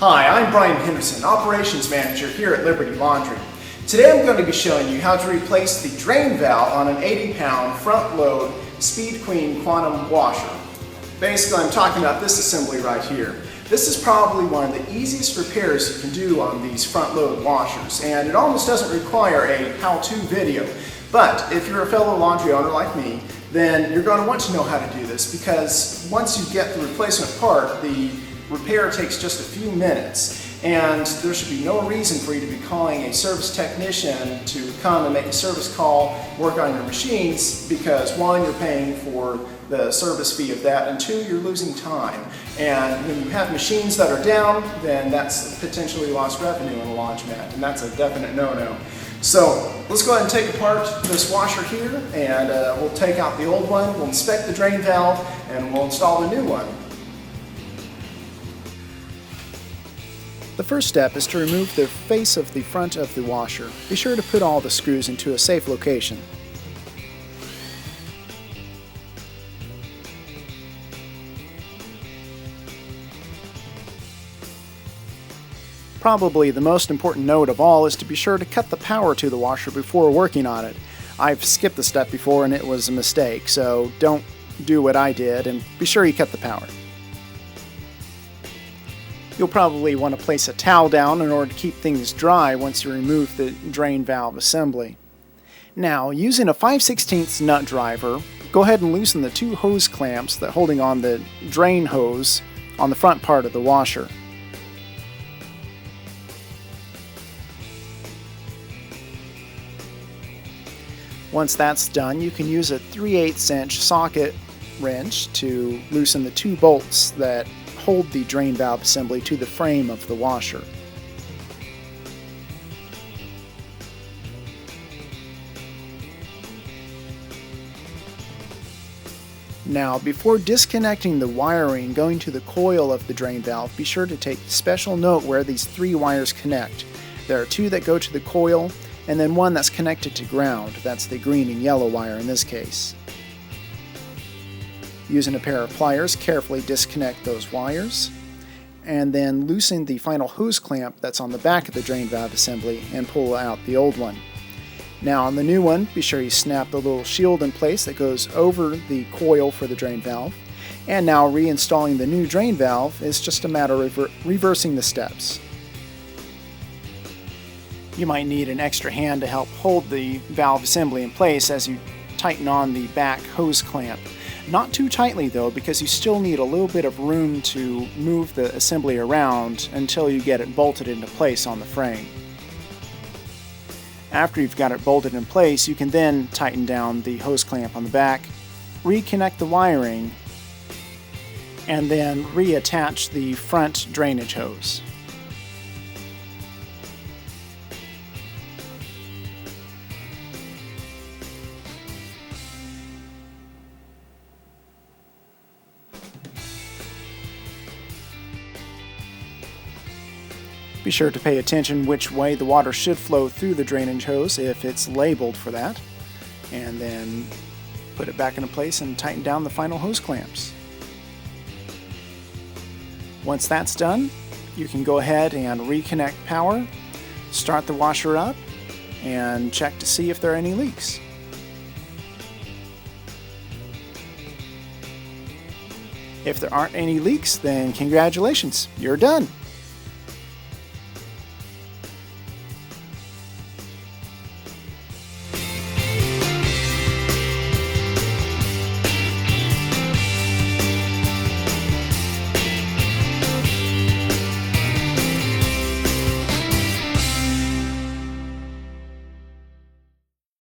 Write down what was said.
Hi, I'm Brian Henderson, Operations Manager here at Liberty Laundry. Today I'm going to be showing you how to replace the drain valve on an 80-pound front-load Speed Queen Quantum washer. Basically, I'm talking about this assembly right here. This is probably one of the easiest repairs you can do on these front-load washers, and it almost doesn't require a how-to video. But if you're a fellow laundry owner like me, then you're going to want to know how to do this, because once you get the replacement part, the repair takes just a few minutes, and there should be no reason for you to be calling a service technician to come and make a service call, work on your machines, because one, you're paying for the service fee of that, and two, you're losing time. And when you have machines that are down, then that's potentially lost revenue in a laundromat, and that's a definite no-no. So let's go ahead and take apart this washer here, and we'll take out the old one, we'll inspect the drain valve, and we'll install the new one. The first step is to remove the face of the front of the washer. Be sure to put all the screws into a safe location. Probably the most important note of all is to be sure to cut the power to the washer before working on it. I've skipped the step before and it was a mistake, so don't do what I did and be sure you cut the power. You'll probably want to place a towel down in order to keep things dry once you remove the drain valve assembly. Now, using a 5/16 nut driver, go ahead and loosen the two hose clamps that holding on the drain hose on the front part of the washer. Once that's done, you can use a 3/8 inch socket wrench to loosen the two bolts that hold the drain valve assembly to the frame of the washer. Now, before disconnecting the wiring going to the coil of the drain valve, be sure to take special note where these three wires connect. There are two that go to the coil, and then one that's connected to ground. That's the green and yellow wire in this case. Using a pair of pliers, carefully disconnect those wires, and then loosen the final hose clamp that's on the back of the drain valve assembly and pull out the old one. Now on the new one, be sure you snap the little shield in place that goes over the coil for the drain valve. And now reinstalling the new drain valve is just a matter of reversing the steps. You might need an extra hand to help hold the valve assembly in place as you tighten on the back hose clamp. Not too tightly though, because you still need a little bit of room to move the assembly around until you get it bolted into place on the frame. After you've got it bolted in place, you can then tighten down the hose clamp on the back, reconnect the wiring, and then reattach the front drainage hose. Be sure to pay attention which way the water should flow through the drainage hose if it's labeled for that, and then put it back into place and tighten down the final hose clamps. Once that's done, you can go ahead and reconnect power, start the washer up, and check to see if there are any leaks. If there aren't any leaks, then congratulations, you're done.